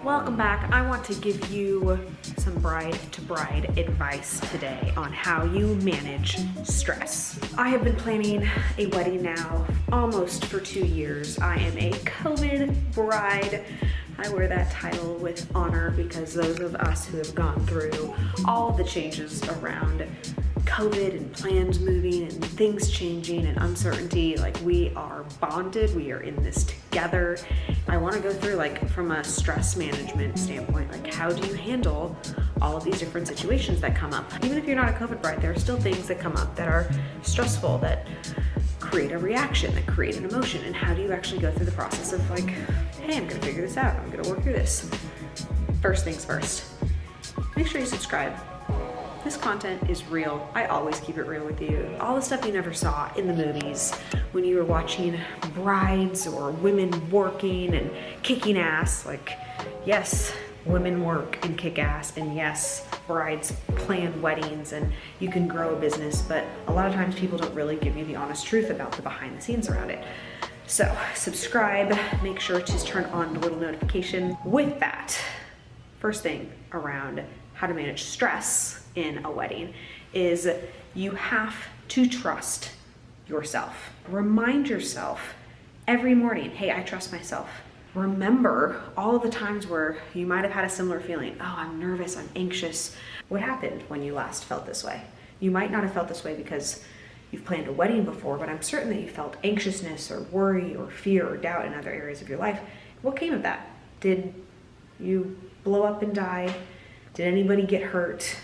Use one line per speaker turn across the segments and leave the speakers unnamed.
Welcome back. I want to give you some bride-to-bride advice today on how you manage stress. I have been planning a wedding now almost for 2 years. I am a COVID bride. I wear that title with honor because those of us who have gone through all the changes around COVID and plans moving and things changing and uncertainty, like we are bonded, we are in this together. I want to go through, like, from a stress management standpoint, like how do you handle all of these different situations that come up? Even if you're not a COVID bride, there are still things that come up that are stressful, that create a reaction, that create an emotion. And how do you actually go through the process of, like, hey, I'm gonna figure this out, I'm gonna work through this. First things first, make sure you subscribe. This content is real. I always keep it real with you. All the stuff you never saw in the movies when you were watching brides or women working and kicking ass. Like, yes, women work and kick ass, and yes, brides plan weddings and you can grow a business, but a lot of times people don't really give you the honest truth about the behind the scenes around it. So subscribe, make sure to turn on the little notification. With that, first thing around how to manage stress in a wedding is you have to trust yourself. Remind yourself every morning, hey, I trust myself. Remember all of the times where you might have had a similar feeling. Oh, I'm nervous, I'm anxious. What happened when you last felt this way? You might not have felt this way because you've planned a wedding before, but I'm certain that you felt anxiousness or worry or fear or doubt in other areas of your life. What came of that? Did you blow up and die? Did anybody get hurt?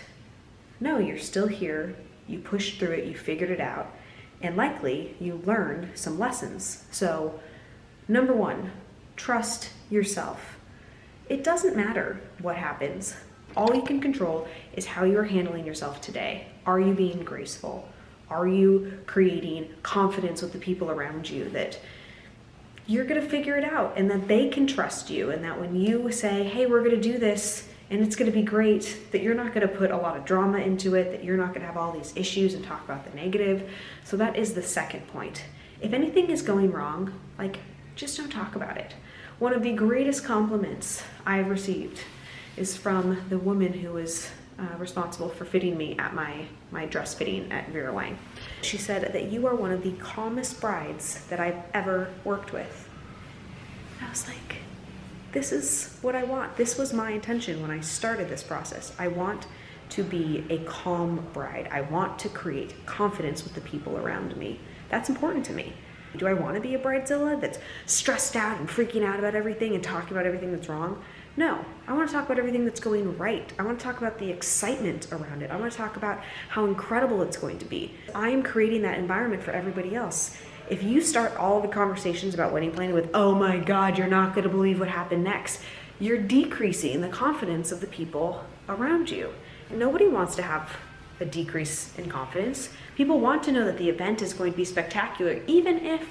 No, you're still here. You pushed through it, you figured it out, and likely you learned some lessons. So, number one, trust yourself. It doesn't matter what happens. All you can control is how you're handling yourself today. Are you being graceful? Are you creating confidence with the people around you that you're gonna figure it out and that they can trust you, and that when you say, hey, we're gonna do this and it's gonna be great, that you're not gonna put a lot of drama into it, that you're not gonna have all these issues and talk about the negative. So that is the second point. If anything is going wrong, like, just don't talk about it. One of the greatest compliments I've received is from the woman who was responsible for fitting me at my dress fitting at Vera Wang. She said that you are one of the calmest brides that I've ever worked with. I was like, this is what I want. This was my intention when I started this process. I want to be a calm bride. I want to create confidence with the people around me. That's important to me. Do I want to be a bridezilla that's stressed out and freaking out about everything and talking about everything that's wrong? No, I want to talk about everything that's going right. I want to talk about the excitement around it. I want to talk about how incredible it's going to be. I am creating that environment for everybody else. If you start all the conversations about wedding planning with, oh my God, you're not going to believe what happened next, you're decreasing the confidence of the people around you. Nobody wants to have a decrease in confidence. People want to know that the event is going to be spectacular, even if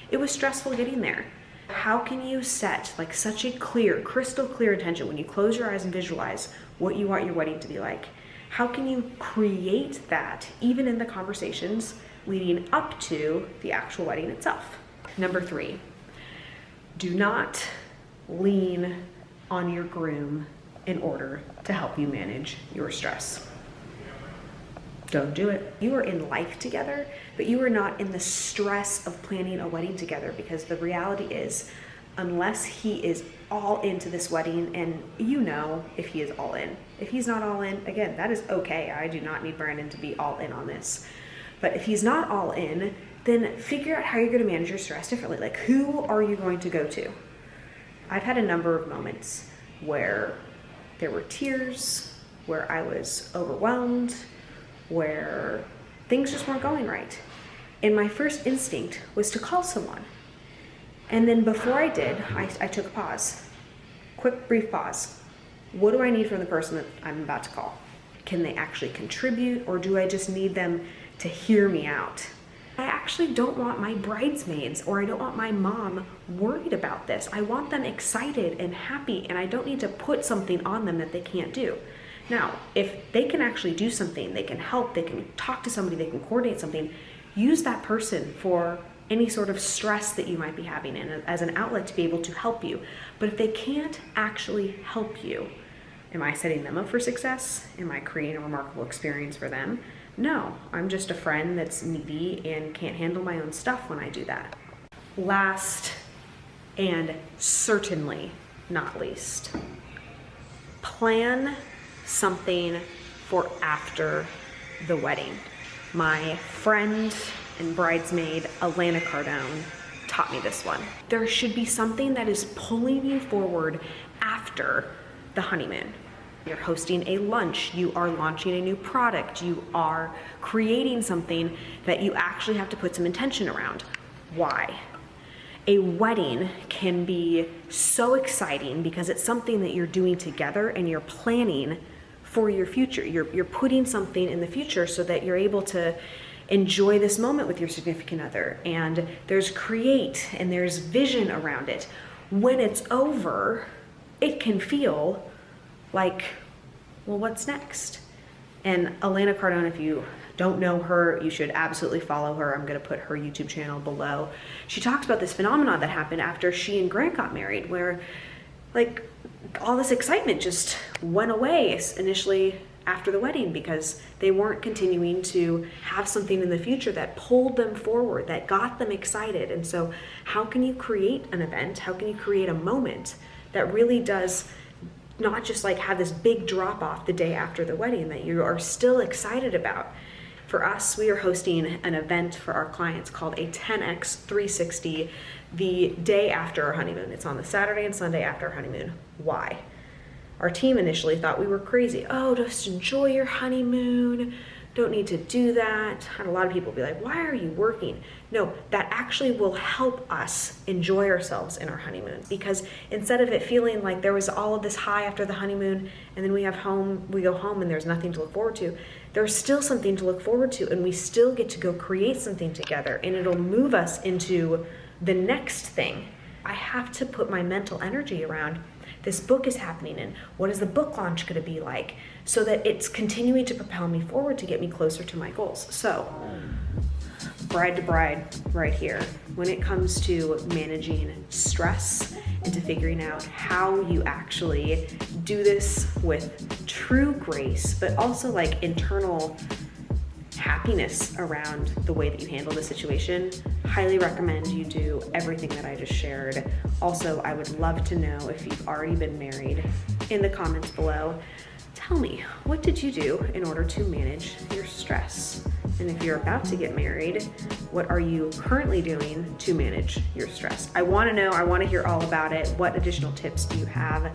it was stressful getting there. How can you set, like, such a clear, crystal clear intention when you close your eyes and visualize what you want your wedding to be like? How can you create that even in the conversations leading up to the actual wedding itself? Number 3, do not lean on your groom in order to help you manage your stress. Don't do it. You are in life together, but you are not in the stress of planning a wedding together, because the reality is, unless he is all into this wedding, and you know if he is all in. If he's not all in, again, that is okay. I do not need Brandon to be all in on this. But if he's not all in, then figure out how you're gonna manage your stress differently. Like, who are you going to go to? I've had a number of moments where there were tears, where I was overwhelmed, where things just weren't going right. And my first instinct was to call someone. And then before I did, I took a pause. Quick, brief pause. What do I need from the person that I'm about to call? Can they actually contribute, or do I just need them to hear me out? I actually don't want my bridesmaids, or I don't want my mom worried about this. I want them excited and happy, and I don't need to put something on them that they can't do. Now, if they can actually do something, they can help, they can talk to somebody, they can coordinate something, use that person for any sort of stress that you might be having and as an outlet to be able to help you. But if they can't actually help you, am I setting them up for success? Am I creating a remarkable experience for them? No, I'm just a friend that's needy and can't handle my own stuff when I do that. Last and certainly not least, plan something for after the wedding. My friend and bridesmaid, Alana Cardone, taught me this one. There should be something that is pulling you forward after the honeymoon. You're hosting a lunch, you are launching a new product, you are creating something that you actually have to put some intention around. Why? A wedding can be so exciting because it's something that you're doing together and you're planning for your future. You're putting something in the future so that you're able to enjoy this moment with your significant other. And there's create and there's vision around it. When it's over, it can feel like, well, what's next? And Alana Cardone, if you don't know her, you should absolutely follow her. I'm gonna put her YouTube channel below. She talks about this phenomenon that happened after she and Grant got married, where like all this excitement just went away initially after the wedding because they weren't continuing to have something in the future that pulled them forward, that got them excited. And so how can you create an event? How can you create a moment that really does not just like have this big drop off the day after the wedding that you are still excited about? For us, we are hosting an event for our clients called a 10X 360 the day after our honeymoon. It's on the Saturday and Sunday after our honeymoon. Why? Our team initially thought we were crazy. Oh, just enjoy your honeymoon. Don't need to do that. Had a lot of people be like, why are you working? No, that actually will help us enjoy ourselves in our honeymoon, because instead of it feeling like there was all of this high after the honeymoon and then we go home and there's nothing to look forward to, there's still something to look forward to and we still get to go create something together and it'll move us into the next thing. I have to put my mental energy around this book is happening and what is the book launch going to be like, so that it's continuing to propel me forward to get me closer to my goals. So bride to bride right here, when it comes to managing stress and to figuring out how you actually do this with true grace, but also like internal happiness around the way that you handle the situation, highly recommend you do everything that I just shared. Also, I would love to know if you've already been married in the comments below. Tell me, what did you do in order to manage your stress? And if you're about to get married, what are you currently doing to manage your stress? I want to know, I want to hear all about it. What additional tips do you have?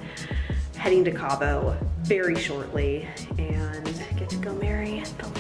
Heading to Cabo very shortly and get to go marry the